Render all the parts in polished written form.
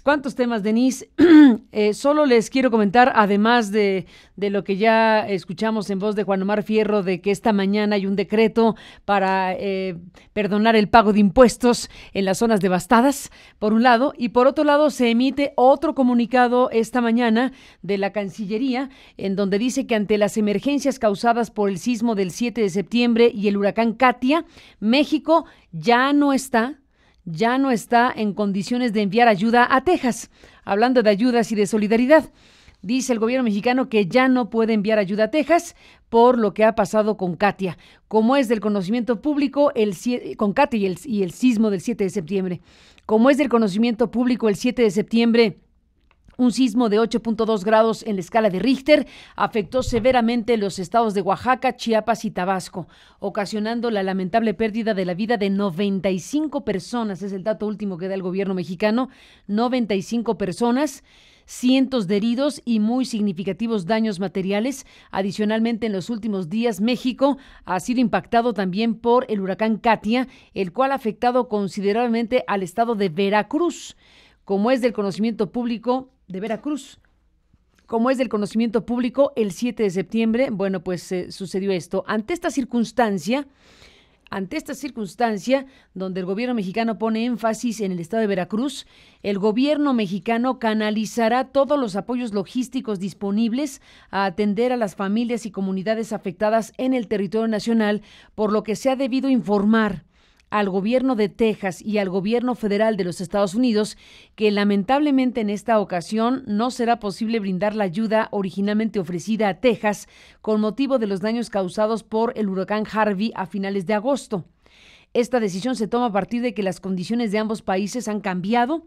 ¿Cuántos temas, Denise? Solo les quiero comentar, además de lo que ya escuchamos en voz de Juan Omar Fierro, de que esta mañana hay un decreto para perdonar el pago de impuestos en las zonas devastadas, por un lado, y por otro lado se emite otro comunicado esta mañana de la Cancillería, en donde dice que ante las emergencias causadas por el sismo del 7 de septiembre y el huracán Katia, México ya no está en condiciones de enviar ayuda a Texas. Hablando de ayudas y de solidaridad, dice el gobierno mexicano que ya no puede enviar ayuda a Texas por lo que ha pasado con Katia. Como es del conocimiento público, con Katia y el sismo del 7 de septiembre. Como es del conocimiento público, el 7 de septiembre un sismo de 8.2 grados en la escala de Richter afectó severamente los estados de Oaxaca, Chiapas y Tabasco, ocasionando la lamentable pérdida de la vida de 95 personas. Es el dato último que da el gobierno mexicano. 95 personas, cientos de heridos y muy significativos daños materiales. Adicionalmente, en los últimos días, México ha sido impactado también por el huracán Katia, el cual ha afectado considerablemente al estado de Veracruz. Como es del conocimiento público de Veracruz. Como es del conocimiento público, el 7 de septiembre, bueno, pues sucedió esto. Ante esta circunstancia, donde el gobierno mexicano pone énfasis en el estado de Veracruz, el gobierno mexicano canalizará todos los apoyos logísticos disponibles a atender a las familias y comunidades afectadas en el territorio nacional, por lo que se ha debido informar al gobierno de Texas y al gobierno federal de los Estados Unidos que lamentablemente en esta ocasión no será posible brindar la ayuda originalmente ofrecida a Texas con motivo de los daños causados por el huracán Harvey a finales de agosto. Esta decisión se toma a partir de que las condiciones de ambos países han cambiado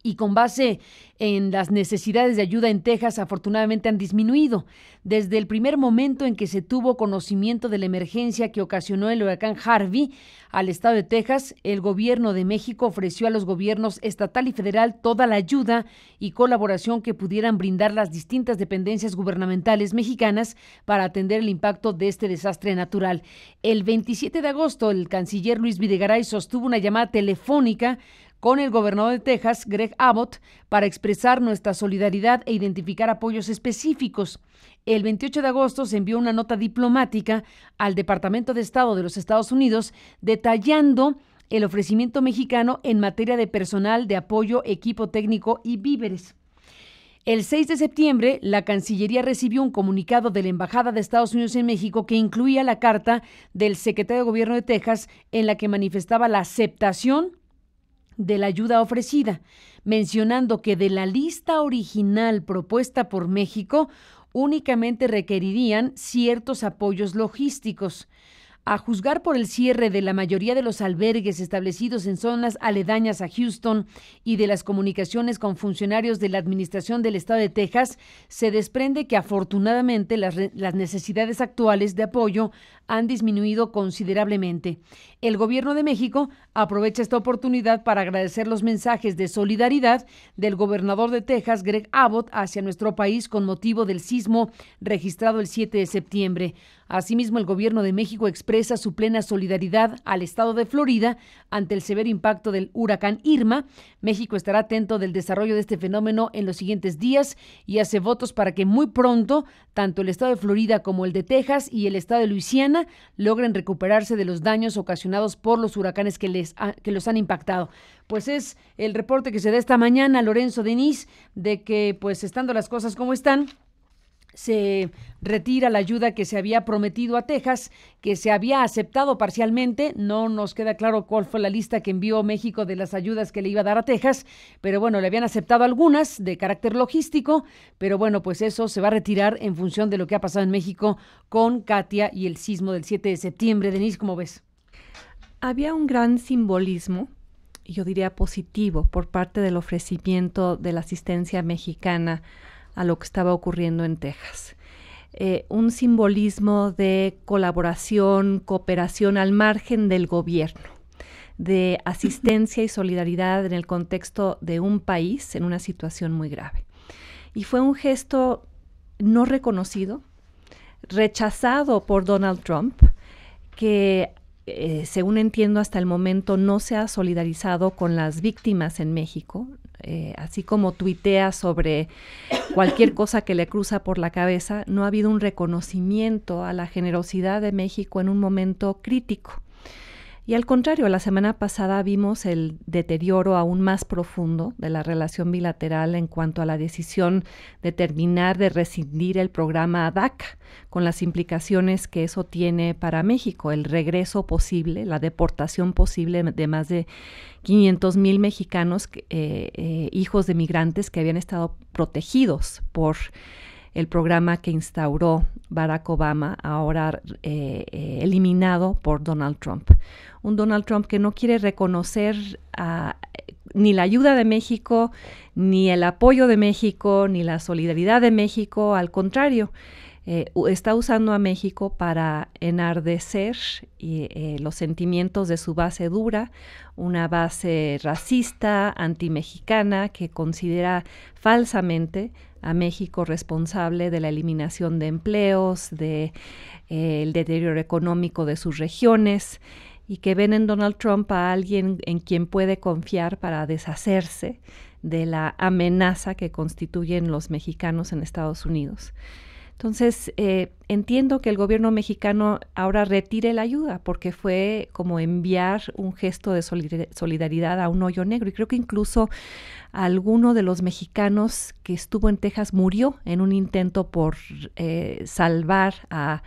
y con base en las necesidades de ayuda en Texas, afortunadamente han disminuido. Desde el primer momento en que se tuvo conocimiento de la emergencia que ocasionó el huracán Harvey al estado de Texas, el gobierno de México ofreció a los gobiernos estatal y federal toda la ayuda y colaboración que pudieran brindar las distintas dependencias gubernamentales mexicanas para atender el impacto de este desastre natural. El 27 de agosto, el canciller Luis Videgaray sostuvo una llamada telefónica con el gobernador de Texas, Greg Abbott, para expresar nuestra solidaridad e identificar apoyos específicos. El 28 de agosto se envió una nota diplomática al Departamento de Estado de los Estados Unidos detallando el ofrecimiento mexicano en materia de personal de apoyo, equipo técnico y víveres. El 6 de septiembre, la Cancillería recibió un comunicado de la Embajada de Estados Unidos en México que incluía la carta del secretario de Gobierno de Texas en la que manifestaba la aceptación de la ayuda ofrecida, mencionando que de la lista original propuesta por México únicamente requerirían ciertos apoyos logísticos. A juzgar por el cierre de la mayoría de los albergues establecidos en zonas aledañas a Houston y de las comunicaciones con funcionarios de la Administración del Estado de Texas, se desprende que afortunadamente las necesidades actuales de apoyo han disminuido considerablemente. El gobierno de México aprovecha esta oportunidad para agradecer los mensajes de solidaridad del gobernador de Texas, Greg Abbott, hacia nuestro país con motivo del sismo registrado el 7 de septiembre. Asimismo, el gobierno de México expresa su plena solidaridad al estado de Florida ante el severo impacto del huracán Irma. México estará atento del desarrollo de este fenómeno en los siguientes días y hace votos para que muy pronto tanto el estado de Florida como el de Texas y el estado de Luisiana logren recuperarse de los daños ocasionados por los huracanes que los han impactado. Pues es el reporte que se da esta mañana, Lorenzo, Denise, de que pues estando las cosas como están, se retira la ayuda que se había prometido a Texas, que se había aceptado parcialmente. No nos queda claro cuál fue la lista que envió México de las ayudas que le iba a dar a Texas, pero bueno, le habían aceptado algunas de carácter logístico, pero bueno, pues eso se va a retirar en función de lo que ha pasado en México con Katia y el sismo del 7 de septiembre. Denise, ¿cómo ves? Había un gran simbolismo, yo diría positivo, por parte del ofrecimiento de la asistencia mexicana a lo que estaba ocurriendo en Texas. Un simbolismo de colaboración, cooperación al margen del gobierno, de asistencia y solidaridad en el contexto de un país en una situación muy grave. Y fue un gesto no reconocido, rechazado por Donald Trump, que según entiendo hasta el momento, no se ha solidarizado con las víctimas en México, así como tuitea sobre cualquier cosa que le cruza por la cabeza, no ha habido un reconocimiento a la generosidad de México en un momento crítico. Y al contrario, la semana pasada vimos el deterioro aún más profundo de la relación bilateral en cuanto a la decisión de terminar de rescindir el programa DACA, con las implicaciones que eso tiene para México, el regreso posible, la deportación posible de más de 500,000 mexicanos, hijos de migrantes que habían estado protegidos por el programa que instauró Barack Obama, ahora eliminado por Donald Trump. Un Donald Trump que no quiere reconocer ni la ayuda de México, ni el apoyo de México, ni la solidaridad de México, al contrario, está usando a México para enardecer los sentimientos de su base dura, una base racista, antimexicana, que considera falsamente a México responsable de la eliminación de empleos, de el deterioro económico de sus regiones, y que ven en Donald Trump a alguien en quien puede confiar para deshacerse de la amenaza que constituyen los mexicanos en Estados Unidos. Entonces, entiendo que el gobierno mexicano ahora retire la ayuda, porque fue como enviar un gesto de solidaridad a un hoyo negro. Y creo que incluso alguno de los mexicanos que estuvo en Texas murió en un intento por salvar a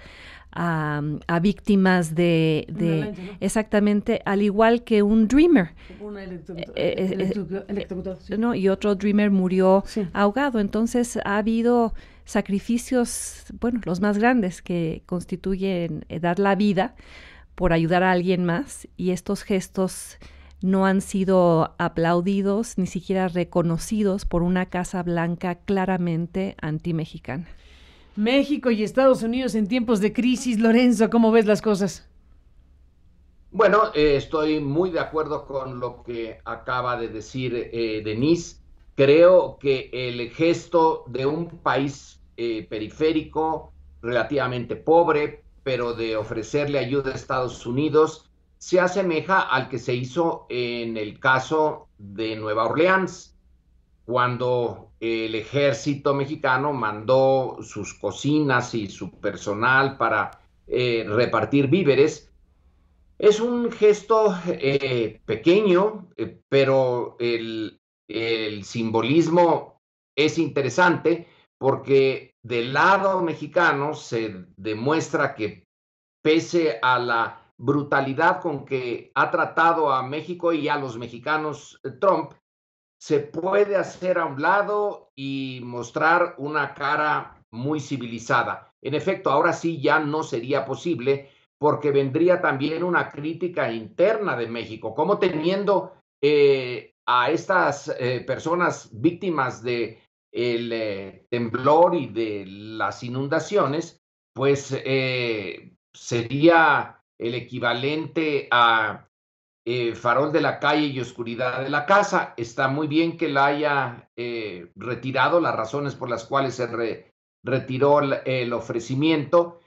víctimas de lancha, ¿no? Exactamente, al igual que un Dreamer. Una electrocutada, sí. ¿No? Y otro Dreamer murió Sí. ahogado. Entonces ha habido sacrificios, bueno, los más grandes, que constituyen dar la vida por ayudar a alguien más, y estos gestos no han sido aplaudidos ni siquiera reconocidos por una Casa Blanca claramente antimexicana. México y Estados Unidos en tiempos de crisis. Lorenzo, ¿cómo ves las cosas? Bueno, estoy muy de acuerdo con lo que acaba de decir Denise. Creo que el gesto de un país periférico, relativamente pobre, pero de ofrecerle ayuda a Estados Unidos, se asemeja al que se hizo en el caso de Nueva Orleans, cuando el ejército mexicano mandó sus cocinas y su personal para repartir víveres. Es un gesto pequeño, pero el simbolismo es interesante, porque del lado mexicano se demuestra que, pese a la brutalidad con que ha tratado a México y a los mexicanos Trump, se puede hacer a un lado y mostrar una cara muy civilizada. En efecto, ahora sí ya no sería posible, porque vendría también una crítica interna de México, como teniendo a estas personas víctimas de el temblor y de las inundaciones, pues sería el equivalente a farol de la calle y oscuridad de la casa. Está muy bien que la haya retirado, las razones por las cuales se retiró el ofrecimiento.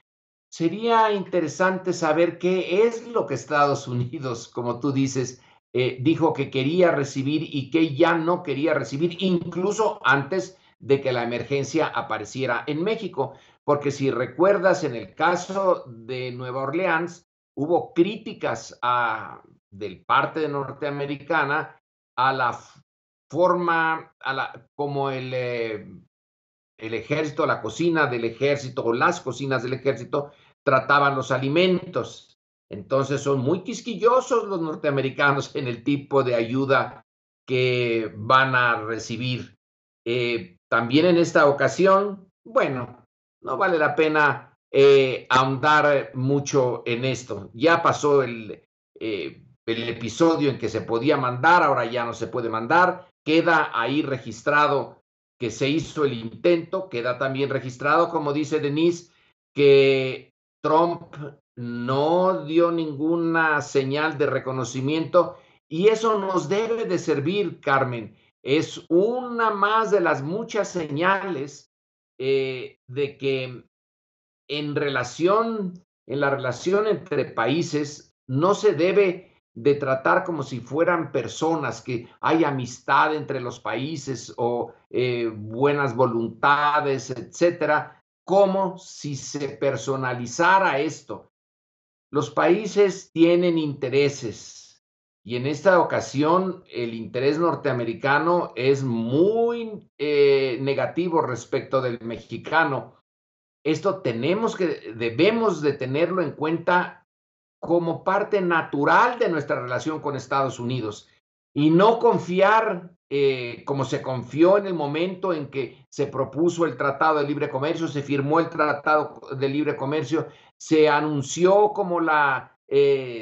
Sería interesante saber qué es lo que Estados Unidos, como tú dices, dijo que quería recibir y que ya no quería recibir, incluso antes de que la emergencia apareciera en México. Porque si recuerdas, en el caso de Nueva Orleans, hubo críticas del parte norteamericana a la forma, como el ejército, la cocina del ejército o las cocinas del ejército trataban los alimentos. Entonces son muy quisquillosos los norteamericanos en el tipo de ayuda que van a recibir. También en esta ocasión, bueno, no vale la pena ahondar mucho en esto. Ya pasó el episodio en que se podía mandar, ahora ya no se puede mandar. Queda ahí registrado que se hizo el intento, queda también registrado, como dice Denise, que Trump no dio ninguna señal de reconocimiento, y eso nos debe de servir, Carmen. Es una más de las muchas señales de que en la relación entre países no se debe de tratar como si fueran personas, que hay amistad entre los países o buenas voluntades, etcétera, como si se personalizara esto. Los países tienen intereses y en esta ocasión el interés norteamericano es muy negativo respecto del mexicano. Esto debemos de tenerlo en cuenta como parte natural de nuestra relación con Estados Unidos y no confiar como se confió en el momento en que se propuso el Tratado de Libre Comercio, se firmó el Tratado de Libre Comercio, se anunció como la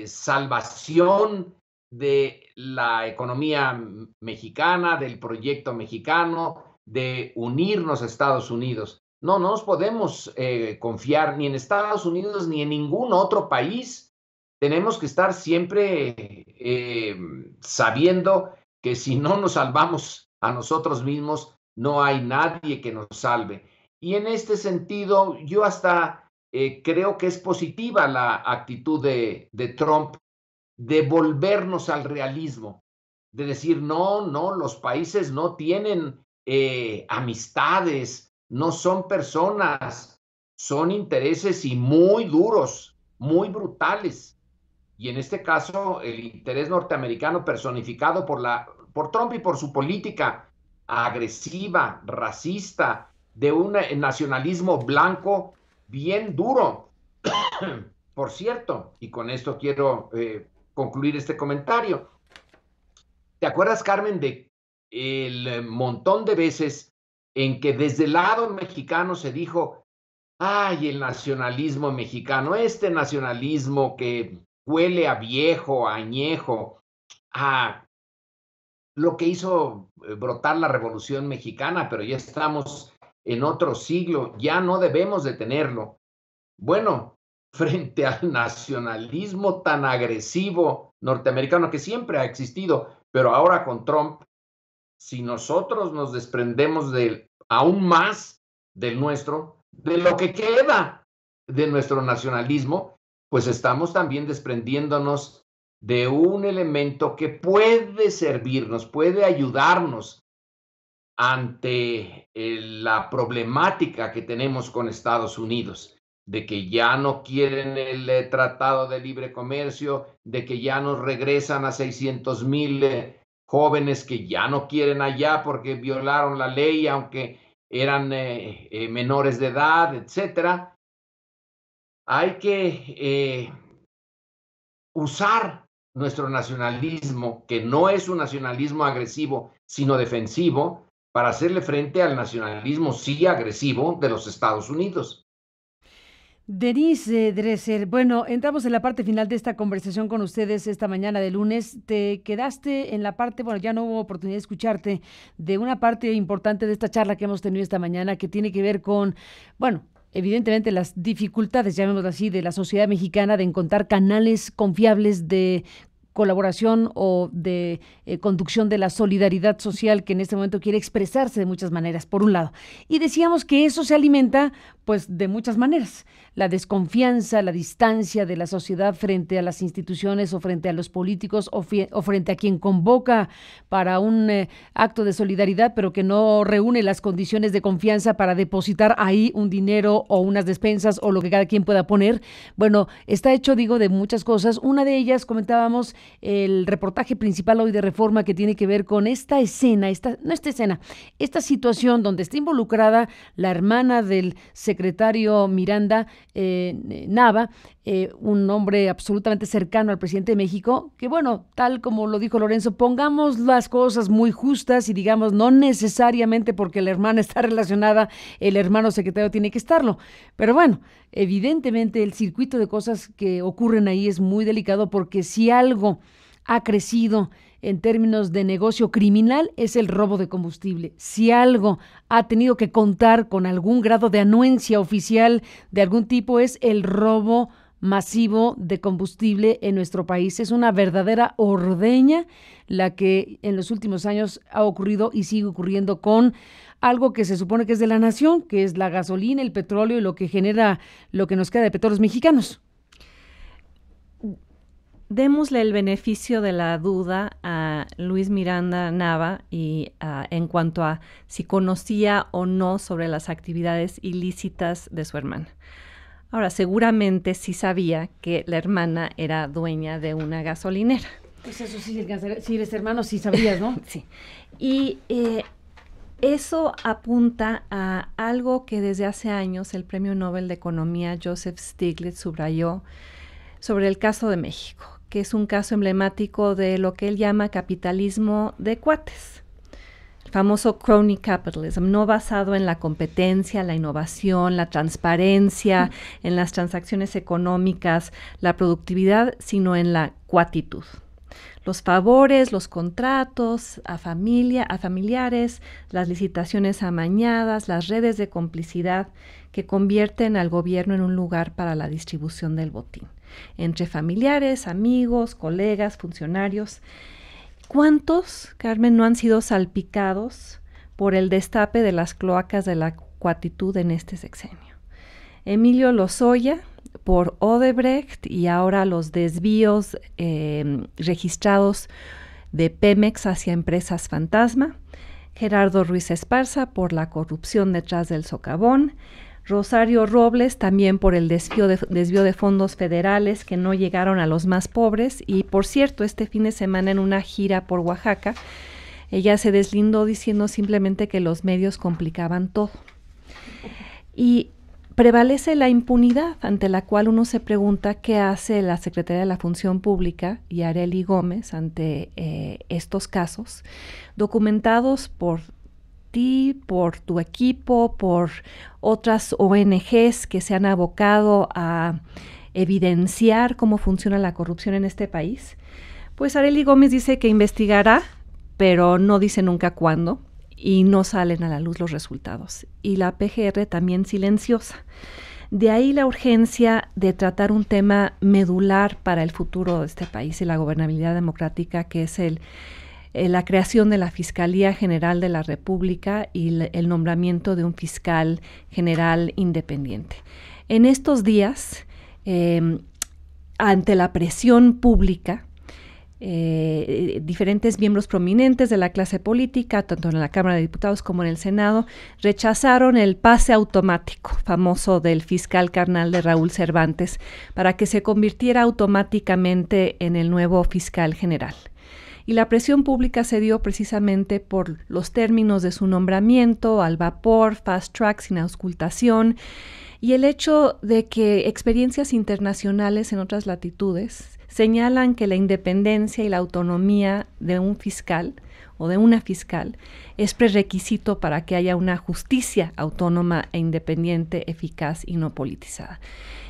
salvación de la economía mexicana, del proyecto mexicano, de unirnos a Estados Unidos. No nos podemos confiar ni en Estados Unidos ni en ningún otro país. Tenemos que estar siempre sabiendo que si no nos salvamos a nosotros mismos, no hay nadie que nos salve. Y en este sentido, yo hasta creo que es positiva la actitud de Trump de volvernos al realismo, de decir, no, los países no tienen amistades, no son personas, son intereses y muy duros, muy brutales. Y en este caso, el interés norteamericano personificado por Trump y por su política agresiva, racista, de un nacionalismo blanco bien duro. Por cierto, y con esto quiero concluir este comentario. ¿Te acuerdas, Carmen, de el montón de veces en que desde el lado mexicano se dijo, ay, el nacionalismo mexicano, este nacionalismo que huele a viejo, a añejo, a lo que hizo brotar la Revolución Mexicana, pero ya estamos en otro siglo, ya no debemos de tenerlo? Bueno, frente al nacionalismo tan agresivo norteamericano que siempre ha existido, pero ahora con Trump, si nosotros nos desprendemos aún más del nuestro, de lo que queda de nuestro nacionalismo, pues estamos también desprendiéndonos de un elemento que puede servirnos, puede ayudarnos ante la problemática que tenemos con Estados Unidos, de que ya no quieren el Tratado de Libre Comercio, de que ya nos regresan a 600,000 jóvenes que ya no quieren allá porque violaron la ley, aunque eran menores de edad, etcétera. Hay que usar nuestro nacionalismo, que no es un nacionalismo agresivo, sino defensivo, para hacerle frente al nacionalismo sí agresivo de los Estados Unidos. Denise Dresser, bueno, entramos en la parte final de esta conversación con ustedes esta mañana de lunes. Te quedaste en la parte, bueno, ya no hubo oportunidad de escucharte, de una parte importante de esta charla que hemos tenido esta mañana, que tiene que ver con, bueno, evidentemente las dificultades, llamémoslo así, de la sociedad mexicana de encontrar canales confiables de colaboración o de conducción de la solidaridad social que en este momento quiere expresarse de muchas maneras, por un lado. Y decíamos que eso se alimenta, pues, de muchas maneras. La desconfianza, la distancia de la sociedad frente a las instituciones o frente a los políticos o frente a quien convoca para un acto de solidaridad, pero que no reúne las condiciones de confianza para depositar ahí un dinero o unas despensas o lo que cada quien pueda poner. Bueno, está hecho, digo, de muchas cosas. Una de ellas, comentábamos, el reportaje principal hoy de Reforma, que tiene que ver con esta escena, esta situación donde está involucrada la hermana del secretario Miranda Nava, un hombre absolutamente cercano al presidente de México, que bueno, tal como lo dijo Lorenzo, pongamos las cosas muy justas y digamos, no necesariamente porque la hermana está relacionada, el hermano secretario tiene que estarlo. Pero bueno, evidentemente el circuito de cosas que ocurren ahí es muy delicado, porque si algo ha crecido en términos de negocio criminal es el robo de combustible. Si algo ha tenido que contar con algún grado de anuencia oficial de algún tipo es el robo masivo de combustible en nuestro país. Es una verdadera ordeña la que en los últimos años ha ocurrido y sigue ocurriendo con algo que se supone que es de la nación, que es la gasolina, el petróleo y lo que genera, lo que nos queda de petróleos mexicanos. démosle el beneficio de la duda a Luis Miranda Nava y en cuanto a si conocía o no sobre las actividades ilícitas de su hermana. Ahora, seguramente sí sabía que la hermana era dueña de una gasolinera. Pues eso sí, si eres hermano, sí sabías, ¿no? Sí. Y eso apunta a algo que desde hace años el Premio Nobel de Economía Joseph Stiglitz subrayó sobre el caso de México, que es un caso emblemático de lo que él llama capitalismo de cuates. El famoso crony capitalism, no basado en la competencia, la innovación, la transparencia, en las transacciones económicas, la productividad, sino en la cuatitud. Los favores, los contratos a familiares, las licitaciones amañadas, las redes de complicidad que convierten al gobierno en un lugar para la distribución del botín, entre familiares, amigos, colegas, funcionarios. ¿Cuántos, Carmen, no han sido salpicados por el destape de las cloacas de la cuatitud en este sexenio? Emilio Lozoya, por Odebrecht, y ahora los desvíos registrados de Pemex hacia empresas fantasma. Gerardo Ruiz Esparza por la corrupción detrás del socavón. Rosario Robles también por el desvío de fondos federales que no llegaron a los más pobres. Y por cierto, este fin de semana en una gira por Oaxaca, ella se deslindó diciendo simplemente que los medios complicaban todo. Y prevalece la impunidad, ante la cual uno se pregunta qué hace la Secretaría de la Función Pública y Arely Gómez ante estos casos, documentados por ti, por tu equipo, por otras ONGs que se han abocado a evidenciar cómo funciona la corrupción en este país. Pues Arely Gómez dice que investigará, pero no dice nunca cuándo, y no salen a la luz los resultados. Y la PGR también silenciosa. De ahí la urgencia de tratar un tema medular para el futuro de este país y la gobernabilidad democrática, que es la creación de la Fiscalía General de la República y el nombramiento de un fiscal general independiente. En estos días, ante la presión pública, diferentes miembros prominentes de la clase política, tanto en la Cámara de Diputados como en el Senado, rechazaron el pase automático famoso del fiscal carnal de Raúl Cervantes para que se convirtiera automáticamente en el nuevo fiscal general. Y la presión pública se dio precisamente por los términos de su nombramiento, al vapor, fast track, sin auscultación, y el hecho de que experiencias internacionales en otras latitudes señalan que la independencia y la autonomía de un fiscal o de una fiscal es prerequisito para que haya una justicia autónoma e independiente, eficaz y no politizada.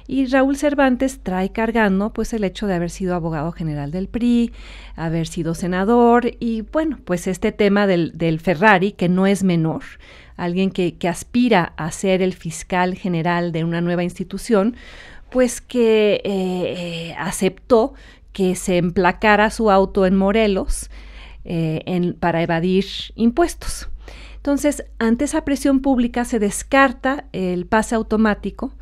Y Raúl Cervantes trae cargando pues el hecho de haber sido abogado general del PRI, haber sido senador y bueno, pues este tema del Ferrari, que no es menor, alguien que aspira a ser el fiscal general de una nueva institución, pues que aceptó que se emplacara su auto en Morelos para evadir impuestos. Entonces, ante esa presión pública se descarta el pase automático,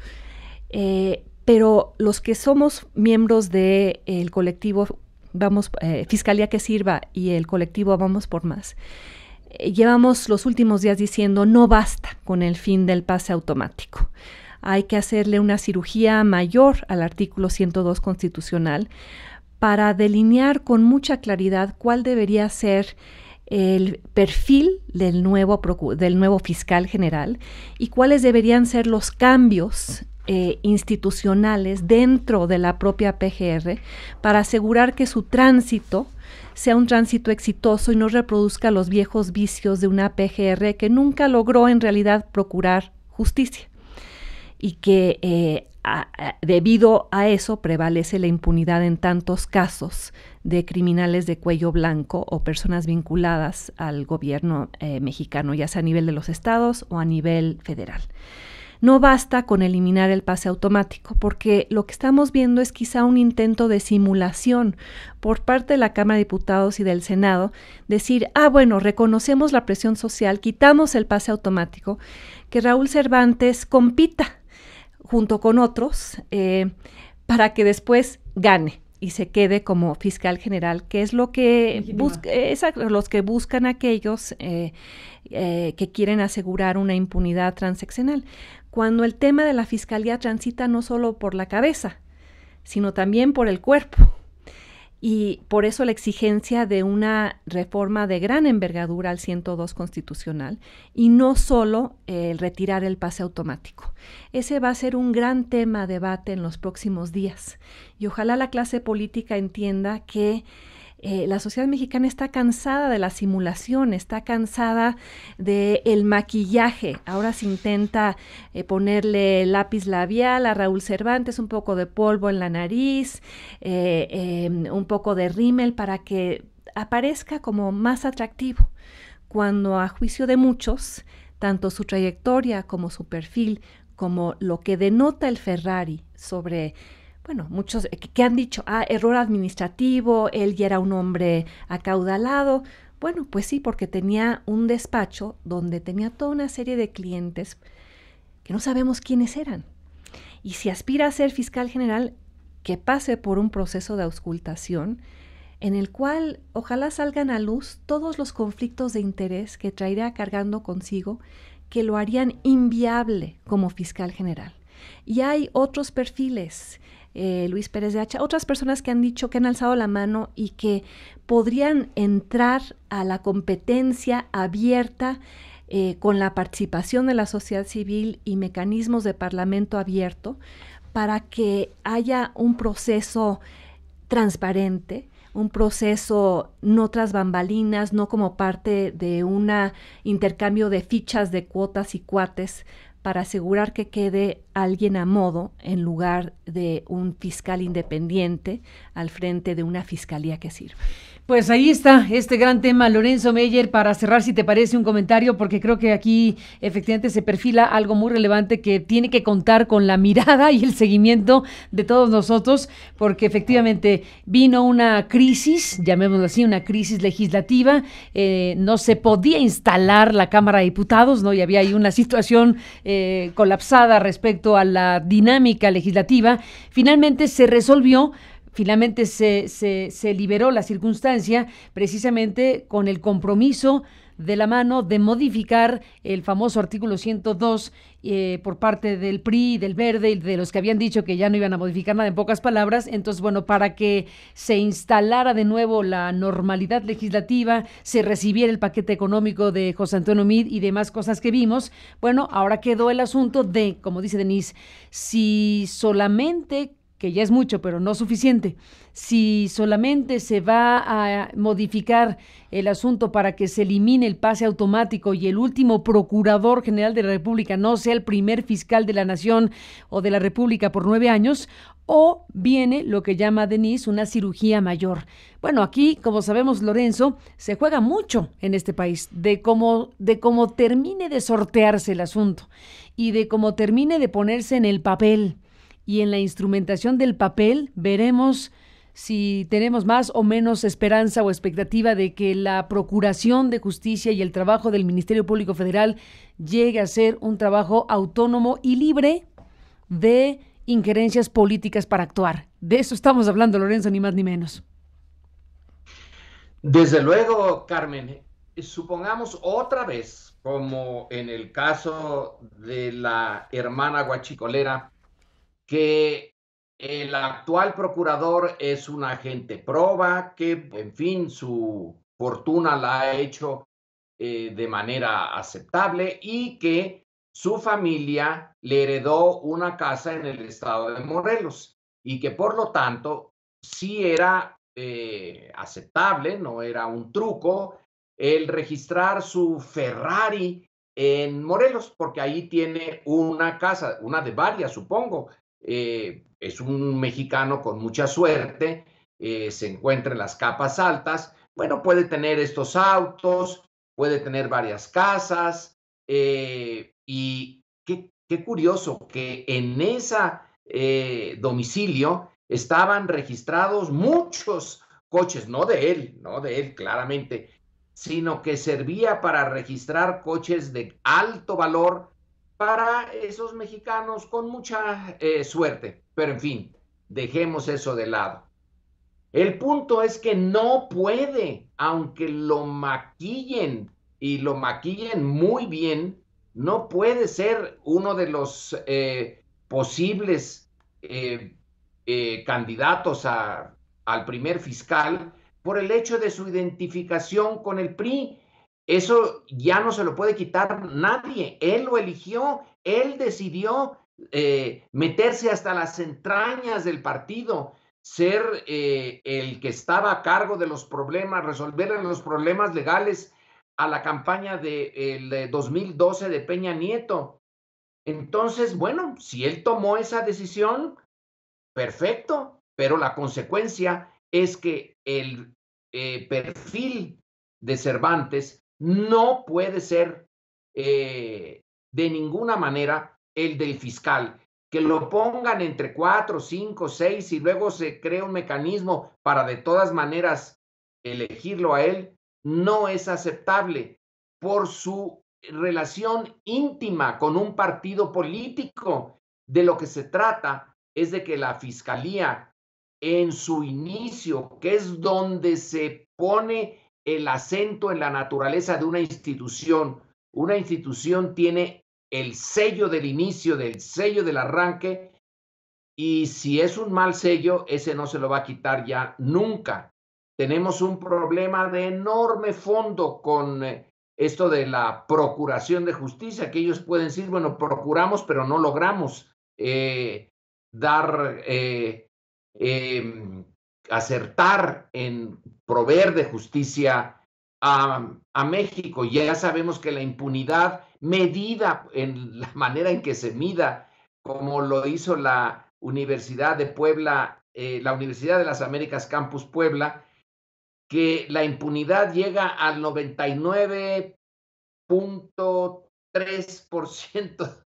pero los que somos miembros del colectivo Fiscalía que Sirva y el colectivo Vamos por Más, llevamos los últimos días diciendo no basta con el fin del pase automático. Hay que hacerle una cirugía mayor al artículo 102 constitucional para delinear con mucha claridad cuál debería ser el perfil del nuevo fiscal general y cuáles deberían ser los cambios institucionales dentro de la propia PGR para asegurar que su tránsito sea un tránsito exitoso y no reproduzca los viejos vicios de una PGR que nunca logró en realidad procurar justicia. Y que debido a eso prevalece la impunidad en tantos casos de criminales de cuello blanco o personas vinculadas al gobierno mexicano, ya sea a nivel de los estados o a nivel federal. No basta con eliminar el pase automático, porque lo que estamos viendo es quizá un intento de simulación por parte de la Cámara de Diputados y del Senado, decir, bueno, reconocemos la presión social, quitamos el pase automático, que Raúl Cervantes compita junto con otros, para que después gane y se quede como fiscal general, que es lo que los que buscan aquellos que quieren asegurar una impunidad transeccional. Cuando el tema de la fiscalía transita no solo por la cabeza, sino también por el cuerpo. Y por eso la exigencia de una reforma de gran envergadura al 102 constitucional y no solo el retirar el pase automático. Ese va a ser un gran tema de debate en los próximos días. Y ojalá la clase política entienda que la sociedad mexicana está cansada de la simulación, está cansada del maquillaje. Ahora se intenta ponerle lápiz labial a Raúl Cervantes, un poco de polvo en la nariz, un poco de rímel para que aparezca como más atractivo, cuando a juicio de muchos, tanto su trayectoria como su perfil, como lo que denota el Ferrari sobre... Bueno, muchos que han dicho, error administrativo, él ya era un hombre acaudalado. Bueno, pues sí, porque tenía un despacho donde tenía toda una serie de clientes que no sabemos quiénes eran. Y si aspira a ser fiscal general, que pase por un proceso de auscultación en el cual ojalá salgan a luz todos los conflictos de interés que traerá cargando consigo, que lo harían inviable como fiscal general. Y hay otros perfiles, Luis Pérez de Hacha, otras personas que han dicho, que han alzado la mano y que podrían entrar a la competencia abierta con la participación de la sociedad civil y mecanismos de parlamento abierto para que haya un proceso transparente, un proceso no tras bambalinas, no como parte de un intercambio de fichas de cuotas y cuates, para asegurar que quede alguien a modo en lugar de un fiscal independiente al frente de una fiscalía que sirva. Pues ahí está este gran tema, Lorenzo Meyer, para cerrar, si te parece, un comentario, porque creo que aquí efectivamente se perfila algo muy relevante que tiene que contar con la mirada y el seguimiento de todos nosotros, porque efectivamente vino una crisis, llamémoslo así, una crisis legislativa, no se podía instalar la Cámara de Diputados, ¿no? Y había ahí una situación colapsada respecto a la dinámica legislativa. Finalmente se resolvió. Finalmente se liberó la circunstancia precisamente con el compromiso de la mano de modificar el famoso artículo 102 por parte del PRI, del Verde y de los que habían dicho que ya no iban a modificar nada, en pocas palabras. Entonces, bueno, para que se instalara de nuevo la normalidad legislativa, se recibiera el paquete económico de José Antonio Meade y demás cosas que vimos, bueno, ahora quedó el asunto de, como dice Denise, si solamente, que ya es mucho, pero no suficiente, si solamente se va a modificar el asunto para que se elimine el pase automático y el último procurador general de la República no sea el primer fiscal de la Nación o de la República por 9 años, o viene lo que llama Denise una cirugía mayor. Bueno, aquí, como sabemos, Lorenzo, se juega mucho en este país de cómo termine de sortearse el asunto y de cómo termine de ponerse en el papel. Y en la instrumentación del papel veremos si tenemos más o menos esperanza o expectativa de que la Procuración de Justicia y el trabajo del Ministerio Público Federal llegue a ser un trabajo autónomo y libre de injerencias políticas para actuar. De eso estamos hablando, Lorenzo, ni más ni menos. Desde luego, Carmen, supongamos otra vez, como en el caso de la hermana guachicolera, que el actual procurador es un agente proba, que, en fin, su fortuna la ha hecho de manera aceptable y que su familia le heredó una casa en el estado de Morelos y que, por lo tanto, sí era aceptable, no era un truco, el registrar su Ferrari en Morelos, porque ahí tiene una casa, una de varias, supongo. Es un mexicano con mucha suerte, se encuentra en las capas altas, bueno, puede tener estos autos, puede tener varias casas, y qué curioso que en ese domicilio estaban registrados muchos coches, no de él claramente, sino que servía para registrar coches de alto valor para esos mexicanos con mucha suerte. Pero en fin, dejemos eso de lado. El punto es que no puede, aunque lo maquillen y lo maquillen muy bien, no puede ser uno de los posibles candidatos al primer fiscal por el hecho de su identificación con el PRI. Eso ya no se lo puede quitar nadie. Él lo eligió, él decidió meterse hasta las entrañas del partido, ser el que estaba a cargo de los problemas, resolver los problemas legales a la campaña de 2012 de Peña Nieto. Entonces, bueno, si él tomó esa decisión, perfecto, pero la consecuencia es que el perfil de Cervantes no puede ser de ninguna manera el del fiscal. Que lo pongan entre 4, 5, 6 y luego se crea un mecanismo para de todas maneras elegirlo a él, no es aceptable por su relación íntima con un partido político. De lo que se trata es de que la fiscalía en su inicio, que es donde se pone el acento en la naturaleza de una institución tiene el sello del inicio, del sello del arranque, y si es un mal sello, ese no se lo va a quitar ya nunca. Tenemos un problema de enorme fondo con esto de la procuración de justicia, que ellos pueden decir, bueno, procuramos, pero no logramos acertar en proveer de justicia a México. Ya sabemos que la impunidad medida en la manera en que se mida, como lo hizo la Universidad de Puebla, la Universidad de las Américas Campus Puebla, que la impunidad llega al 99.3%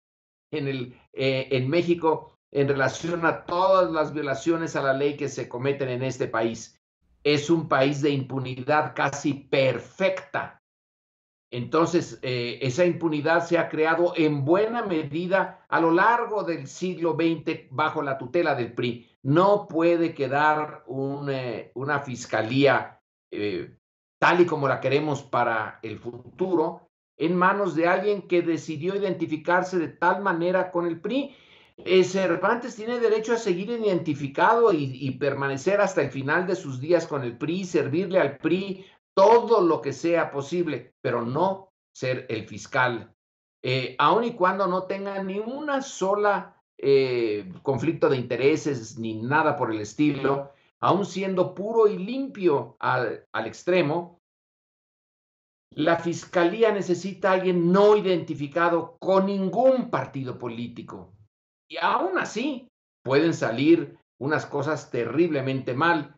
en México en relación a todas las violaciones a la ley que se cometen en este país. Es un país de impunidad casi perfecta. Entonces, esa impunidad se ha creado en buena medida a lo largo del siglo XX bajo la tutela del PRI. No puede quedar una fiscalía tal y como la queremos para el futuro en manos de alguien que decidió identificarse de tal manera con el PRI. Cervantes tiene derecho a seguir identificado y permanecer hasta el final de sus días con el PRI, servirle al PRI todo lo que sea posible, pero no ser el fiscal, aun y cuando no tenga ni una sola conflicto de intereses ni nada por el estilo, aun siendo puro y limpio al extremo. La fiscalía necesita a alguien no identificado con ningún partido político. Y aún así pueden salir unas cosas terriblemente mal,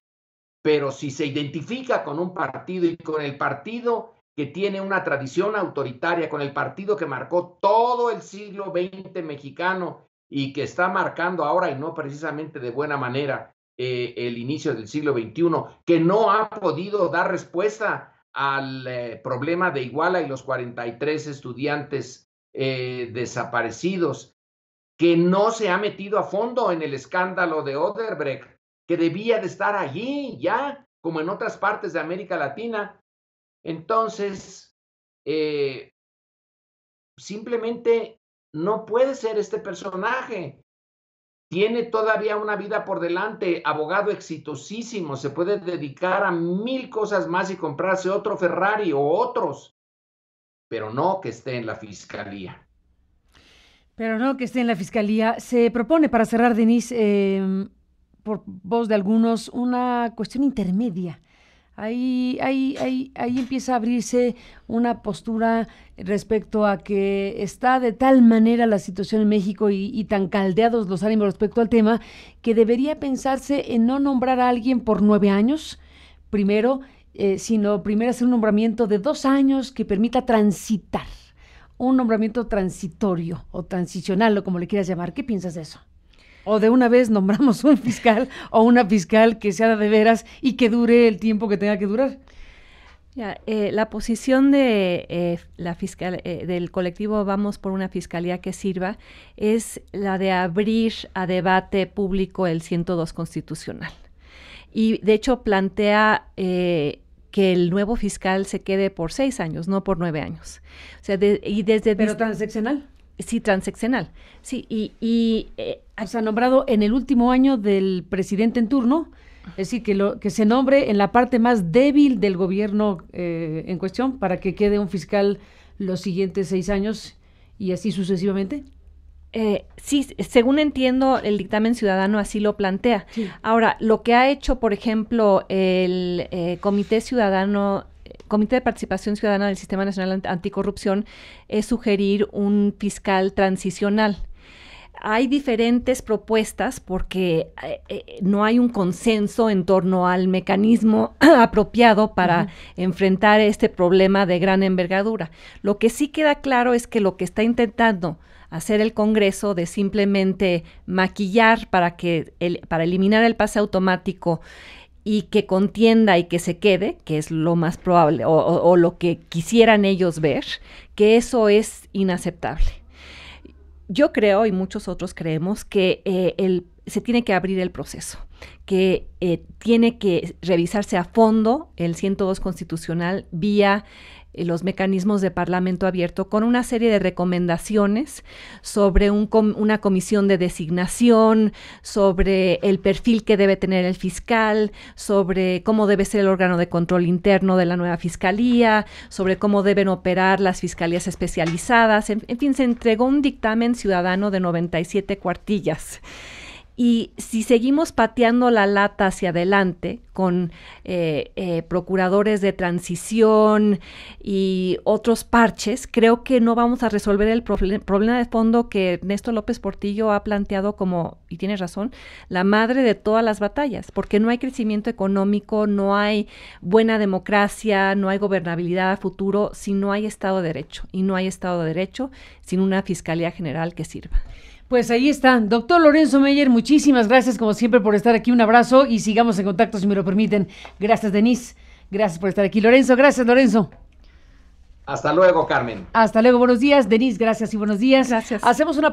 pero si se identifica con un partido y con el partido que tiene una tradición autoritaria, con el partido que marcó todo el siglo XX mexicano y que está marcando ahora, y no precisamente de buena manera, el inicio del siglo XXI, que no ha podido dar respuesta al problema de Iguala y los 43 estudiantes desaparecidos, que no se ha metido a fondo en el escándalo de Odebrecht, que debía de estar allí ya, como en otras partes de América Latina. Entonces, simplemente no puede ser este personaje. Tiene todavía una vida por delante, abogado exitosísimo, se puede dedicar a 1000 cosas más y comprarse otro Ferrari o otros, pero no que esté en la fiscalía. Pero no que esté en la fiscalía. Se propone, para cerrar, Denise, por voz de algunos, una cuestión intermedia. Ahí empieza a abrirse una postura respecto a que está de tal manera la situación en México y tan caldeados los ánimos respecto al tema, que debería pensarse en no nombrar a alguien por 9 años, primero, sino primero hacer un nombramiento de 2 años que permita transitar, un nombramiento transitorio o transicional, o como le quieras llamar. ¿Qué piensas de eso? O de una vez nombramos un fiscal o una fiscal que sea de veras y que dure el tiempo que tenga que durar. La posición de del colectivo Vamos por una Fiscalía que Sirva es la de abrir a debate público el 102 constitucional. y de hecho plantea que el nuevo fiscal se quede por 6 años, no por 9 años. O sea, ¿Pero transeccional? Sí, transeccional. Sí, o sea, nombrado en el último año del presidente en turno, es decir, que se nombre en la parte más débil del gobierno en cuestión para que quede un fiscal los siguientes 6 años y así sucesivamente. Sí, según entiendo, el dictamen ciudadano así lo plantea. Sí. Ahora, lo que ha hecho, por ejemplo, el Comité de Participación Ciudadana del Sistema Nacional Anticorrupción es sugerir un fiscal transicional. Hay diferentes propuestas porque no hay un consenso en torno al mecanismo apropiado para enfrentar este problema de gran envergadura. Lo que sí queda claro es que lo que está intentando hacer el Congreso de simplemente maquillar para eliminar el pase automático y que contienda y que se quede, que es lo más probable, o lo que quisieran ellos ver, que eso es inaceptable. Yo creo, y muchos otros creemos, que se tiene que abrir el proceso, que tiene que revisarse a fondo el 102 constitucional vía los mecanismos de parlamento abierto con una serie de recomendaciones sobre una comisión de designación, sobre el perfil que debe tener el fiscal, sobre cómo debe ser el órgano de control interno de la nueva fiscalía, sobre cómo deben operar las fiscalías especializadas. En fin, se entregó un dictamen ciudadano de 97 cuartillas. Y si seguimos pateando la lata hacia adelante con procuradores de transición y otros parches, creo que no vamos a resolver el problema de fondo que Ernesto López Portillo ha planteado como, y tiene razón, la madre de todas las batallas, porque no hay crecimiento económico, no hay buena democracia, no hay gobernabilidad a futuro si no hay Estado de Derecho, y no hay Estado de Derecho sin una Fiscalía General que sirva. Pues ahí está. Doctor Lorenzo Meyer, muchísimas gracias como siempre por estar aquí. Un abrazo y sigamos en contacto si me lo permiten. Gracias, Denise. Gracias por estar aquí. Lorenzo, gracias, Lorenzo. Hasta luego, Carmen. Hasta luego, buenos días. Denise, gracias y buenos días. Gracias. Hacemos una